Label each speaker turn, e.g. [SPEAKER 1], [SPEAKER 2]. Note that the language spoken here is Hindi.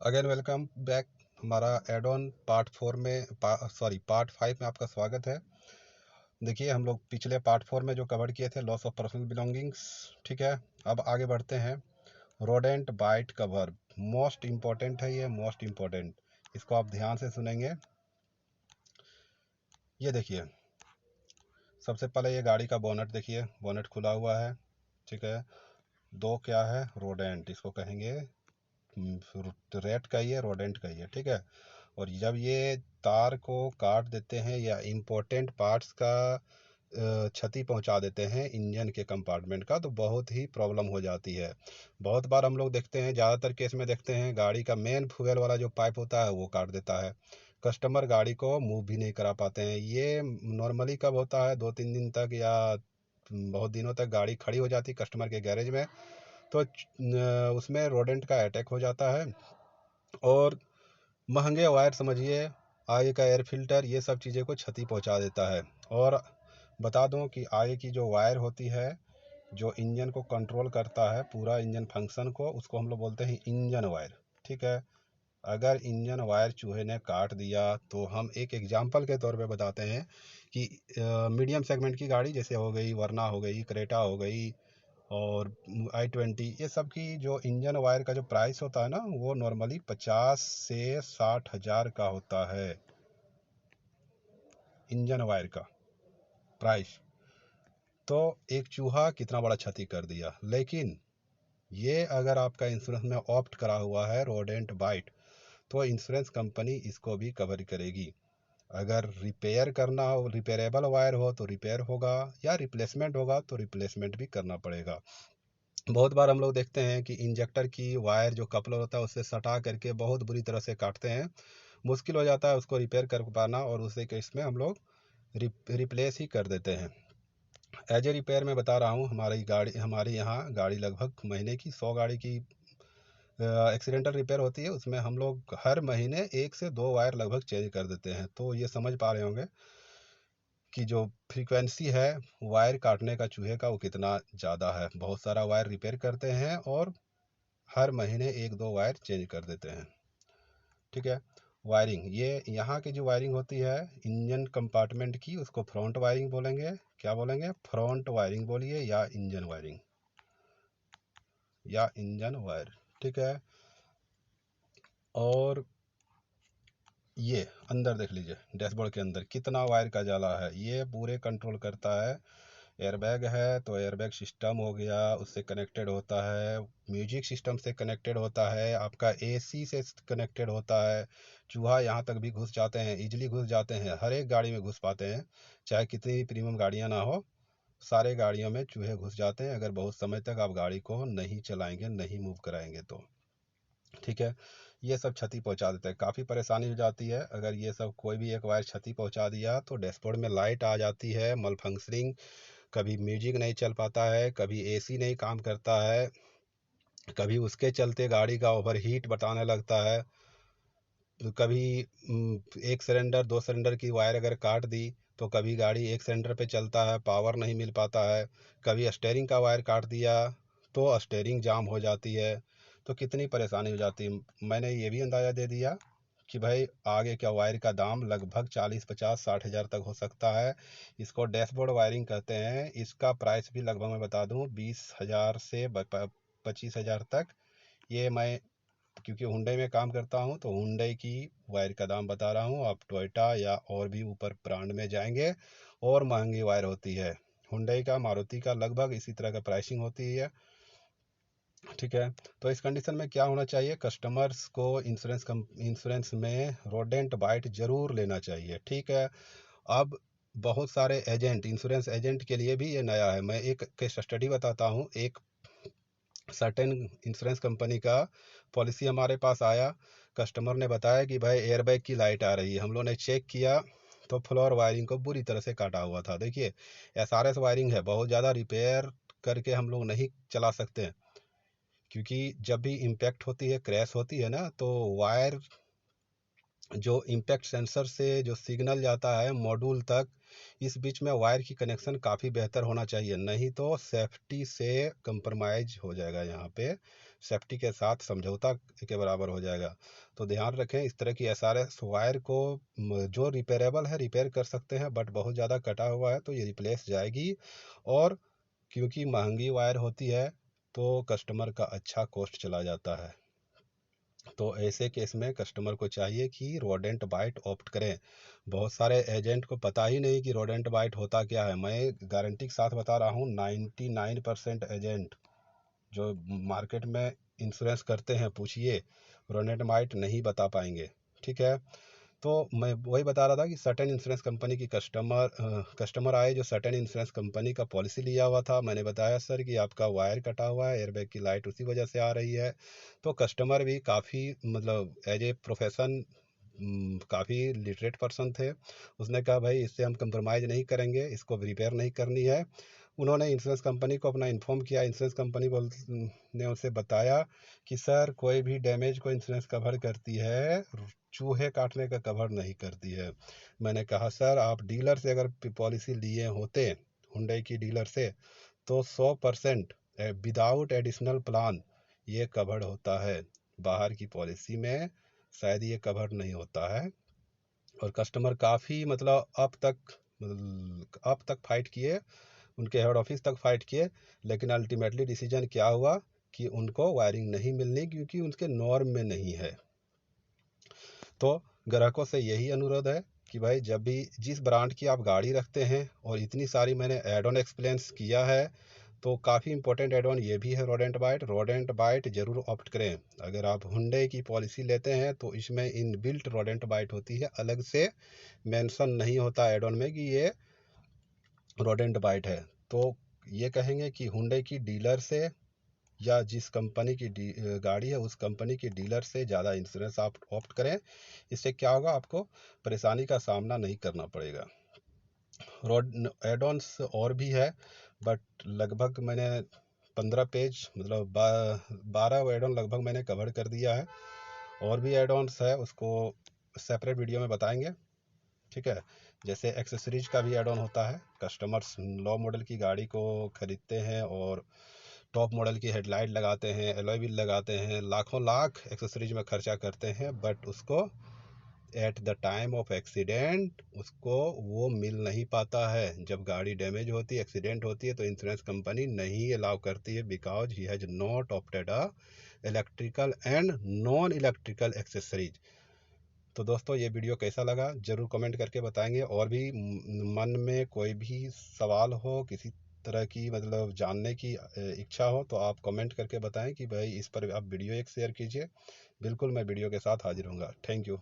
[SPEAKER 1] Again welcome back. हमारा एड ऑन पार्ट 5 में आपका स्वागत है। देखिए, हम लोग पिछले पार्ट 4 में जो कवर किए थे लॉस ऑफ पर्सनल बिलोंगिंग्स, ठीक है। अब आगे बढ़ते हैं। रोडेंट बाइट का वर्ब मोस्ट इम्पॉर्टेंट है, ये मोस्ट इम्पॉर्टेंट, इसको आप ध्यान से सुनेंगे। ये देखिए, सबसे पहले ये गाड़ी का बोनट देखिए, बोनट खुला हुआ है, ठीक है। दो क्या है, रोडेंट, इसको कहेंगे रेट का ही है, रोडेंट का ही है, ठीक है। और जब ये तार को काट देते हैं या इम्पोर्टेंट पार्ट्स का क्षति पहुंचा देते हैं इंजन के कंपार्टमेंट का, तो बहुत ही प्रॉब्लम हो जाती है। बहुत बार हम लोग देखते हैं, ज़्यादातर केस में देखते हैं, गाड़ी का मेन फ्यूल वाला जो पाइप होता है वो काट देता है। कस्टमर गाड़ी को मूव भी नहीं करा पाते हैं। ये नॉर्मली कब होता है, 2-3 दिन तक या बहुत दिनों तक गाड़ी खड़ी हो जाती है कस्टमर के गैरेज में, तो उसमें रोडेंट का अटैक हो जाता है। और महंगे वायर समझिए, आगे का एयर फिल्टर, ये सब चीज़ें को क्षति पहुंचा देता है। और बता दूं कि आगे की जो वायर होती है, जो इंजन को कंट्रोल करता है, पूरा इंजन फंक्शन को, उसको हम लोग बोलते हैं इंजन वायर, ठीक है। अगर इंजन वायर चूहे ने काट दिया, तो हम एक एग्जांपल के तौर पे बताते हैं कि मीडियम सेगमेंट की गाड़ी जैसे हो गई वर्ना, हो गई क्रेटा, हो गई और i20, ये सब की जो इंजन वायर का जो प्राइस होता है ना, वो नॉर्मली 50 से 60 हज़ार का होता है, इंजन वायर का प्राइस। तो एक चूहा कितना बड़ा क्षति कर दिया। लेकिन ये अगर आपका इंश्योरेंस में ऑप्ट करा हुआ है रोडेंट बाइट, तो इंश्योरेंस कंपनी इसको भी कवर करेगी। अगर रिपेयर करना हो, रिपेयरेबल वायर हो तो रिपेयर होगा, या रिप्लेसमेंट होगा तो रिप्लेसमेंट भी करना पड़ेगा। बहुत बार हम लोग देखते हैं कि इंजेक्टर की वायर जो कपलर होता है उससे सटा करके बहुत बुरी तरह से काटते हैं, मुश्किल हो जाता है उसको रिपेयर कर पाना, और उसी केस में हम लोग रिप्लेस ही कर देते हैं। एज ए रिपेयर में बता रहा हूँ, हमारे यहाँ गाड़ी लगभग महीने की 100 गाड़ी की एक्सीडेंटल रिपेयर होती है। उसमें हम लोग हर महीने 1 से 2 वायर लगभग चेंज कर देते हैं। तो ये समझ पा रहे होंगे कि जो फ्रीक्वेंसी है वायर काटने का चूहे का, वो कितना ज़्यादा है। बहुत सारा वायर रिपेयर करते हैं और हर महीने 1-2 वायर चेंज कर देते हैं, ठीक है। वायरिंग, ये यहाँ की जो वायरिंग होती है इंजन कंपार्टमेंट की, उसको फ्रंट वायरिंग बोलेंगे। क्या बोलेंगे? फ्रंट वायरिंग बोलिए, या इंजन वायरिंग, या इंजन वायर, ठीक है। और ये अंदर देख लीजिए, डैशबोर्ड के अंदर कितना वायर का जाला है, ये पूरे कंट्रोल करता है। एयरबैग है तो एयरबैग सिस्टम हो गया, उससे कनेक्टेड होता है। म्यूजिक सिस्टम से कनेक्टेड होता है, आपका एसी से कनेक्टेड होता है। चूहा यहाँ तक भी घुस जाते हैं, इजीली घुस जाते हैं, हर एक गाड़ी में घुस पाते हैं, चाहे कितनी भी प्रीमियम गाड़ियाँ ना हो, सारे गाड़ियों में चूहे घुस जाते हैं अगर बहुत समय तक आप गाड़ी को नहीं चलाएंगे, नहीं मूव कराएंगे तो, ठीक है। ये सब क्षति पहुंचा देता है, काफ़ी परेशानी हो जाती है। अगर ये सब कोई भी एक वायर क्षति पहुंचा दिया तो डैशबोर्ड में लाइट आ जाती है मल फंक्शनिंग, कभी म्यूजिक नहीं चल पाता है, कभी एसी नहीं काम करता है, कभी उसके चलते गाड़ी का ओवर हीट बताने लगता है, तो कभी एक सिलेंडर 2 सिलेंडर की वायर अगर काट दी तो कभी गाड़ी एक सिलेंडर पे चलता है, पावर नहीं मिल पाता है। कभी स्टेयरिंग का वायर काट दिया तो स्टेयरिंग जाम हो जाती है। तो कितनी परेशानी हो जाती है। मैंने ये भी अंदाज़ा दे दिया कि भाई आगे क्या वायर का दाम लगभग 40, 50, 60 हज़ार तक हो सकता है। इसको डैशबोर्ड वायरिंग कहते हैं। इसका प्राइस भी लगभग मैं बता दूं 20 हज़ार से 25 हज़ार तक। ये मैं क्योंकि हुंडई में काम करता हूं तो हुंडई की वायर का दाम बता रहा हूं। आप टोयोटा या और भी ऊपर ब्रांड में जाएंगे और महंगी वायर होती है। हुंडई का, मारुति का लगभग इसी तरह का प्राइसिंग होती है, ठीक है। तो इस कंडीशन में क्या होना चाहिए, कस्टमर्स को इंश्योरेंस में रोडेंट बाइट जरूर लेना चाहिए, ठीक है। अब बहुत सारे एजेंट, इंश्योरेंस एजेंट के लिए भी ये नया है। मैं एक केस स्टडी बताता हूँ। एक सर्टेन इंश्योरेंस कंपनी का पॉलिसी हमारे पास आया। कस्टमर ने बताया कि भाई एयरबैग की लाइट आ रही है। हम लोग ने चेक किया तो फ्लोर वायरिंग को बुरी तरह से काटा हुआ था। देखिए, एसआरएस वायरिंग है, बहुत ज़्यादा रिपेयर करके हम लोग नहीं चला सकते हैं, क्योंकि जब भी इम्पैक्ट होती है, क्रैश होती है ना, तो वायर, जो इम्पैक्ट सेंसर से जो सिग्नल जाता है मॉड्यूल तक, इस बीच में वायर की कनेक्शन काफ़ी बेहतर होना चाहिए, नहीं तो सेफ्टी से कंप्रोमाइज हो जाएगा यहाँ पे। सेफ्टी के साथ समझौता के बराबर हो जाएगा। तो ध्यान रखें, इस तरह की SRS वायर को जो रिपेयरेबल है रिपेयर कर सकते हैं, बट बहुत ज़्यादा कटा हुआ है तो ये रिप्लेस जाएगी। और क्योंकि महंगी वायर होती है तो कस्टमर का अच्छा कॉस्ट चला जाता है। तो ऐसे केस में कस्टमर को चाहिए कि रोडेंट बाइट ऑप्ट करें। बहुत सारे एजेंट को पता ही नहीं कि रोडेंट बाइट होता क्या है। मैं गारंटी के साथ बता रहा हूँ, 99% एजेंट जो मार्केट में इंश्योरेंस करते हैं, पूछिए, रोडेंट बाइट नहीं बता पाएंगे। ठीक है, तो मैं वही बता रहा था कि सर्टेन इंश्योरेंस कंपनी की कस्टमर आए जो सर्टेन इंश्योरेंस कंपनी का पॉलिसी लिया हुआ था। मैंने बताया सर कि आपका वायर कटा हुआ है, एयरबैग की लाइट उसी वजह से आ रही है। तो कस्टमर भी काफ़ी मतलब एज ए प्रोफेशन काफ़ी लिटरेट पर्सन थे। उसने कहा भाई इससे हम कंप्रोमाइज़ नहीं करेंगे, इसको रिपेयर नहीं करनी है। उन्होंने इंश्योरेंस कंपनी को अपना इन्फॉर्म किया। इंश्योरेंस कंपनी ने उसे बताया कि सर कोई भी डैमेज को इंश्योरेंस कवर करती है, चूहे काटने का कवर नहीं करती है। मैंने कहा सर आप डीलर से अगर पॉलिसी लिए होते, हुंडई की डीलर से, तो 100% विदाउट एडिशनल प्लान ये कवर्ड होता है। बाहर की पॉलिसी में शायद ये कवर नहीं होता है। और कस्टमर काफ़ी मतलब अब तक फाइट किए, उनके हेड ऑफिस तक फाइट किए, लेकिन अल्टीमेटली डिसीजन क्या हुआ कि उनको वायरिंग नहीं मिलनी, क्योंकि उनके नॉर्म में नहीं है। तो ग्राहकों से यही अनुरोध है कि भाई जब भी जिस ब्रांड की आप गाड़ी रखते हैं, और इतनी सारी मैंने एड ऑन एक्सप्लेंस किया है, तो काफ़ी इंपॉर्टेंट एड ऑन ये भी है रोडेंट बाइट जरूर ऑप्ट करें। अगर आप हुंडई की पॉलिसी लेते हैं तो इसमें इन बिल्ट रोडेंट बाइट होती है, अलग से मेंशन नहीं होता एड ऑन में कि ये रोडेंट बाइट है। तो ये कहेंगे कि हुंडई की डीलर से या जिस कंपनी की गाड़ी है उस कंपनी की डीलर से ज़्यादा इंश्योरेंस आप ऑप्ट करें। इससे क्या होगा, आपको परेशानी का सामना नहीं करना पड़ेगा। रोड एड ऑन्स और भी है, बट लगभग मैंने 15 पेज मतलब 12 एड ऑन लगभग मैंने कवर कर दिया है। और भी एड ऑन्स है, उसको सेपरेट वीडियो में बताएंगे। ठीक है, जैसे एक्सेसरीज का भी एड ऑन होता है। कस्टमर्स लो मॉडल की गाड़ी को खरीदते हैं और टॉप मॉडल की हेडलाइट लगाते हैं, एलॉय व्हील लगाते हैं, लाखों लाख एक्सेसरीज में खर्चा करते हैं, बट उसको at the time of accident उसको वो मिल नहीं पाता है। जब गाड़ी डैमेज होती है, एक्सीडेंट होती है, तो इंश्योरेंस कंपनी नहीं अलाउ करती है, because he has not opted a electrical and non electrical accessories. तो दोस्तों ये वीडियो कैसा लगा ज़रूर कमेंट करके बताएंगे। और भी मन में कोई भी सवाल हो, किसी तरह की मतलब जानने की इच्छा हो, तो आप कमेंट करके बताएं कि भाई इस पर आप वीडियो एक शेयर कीजिए। बिल्कुल मैं वीडियो के साथ हाजिर हूँगा। Thank you.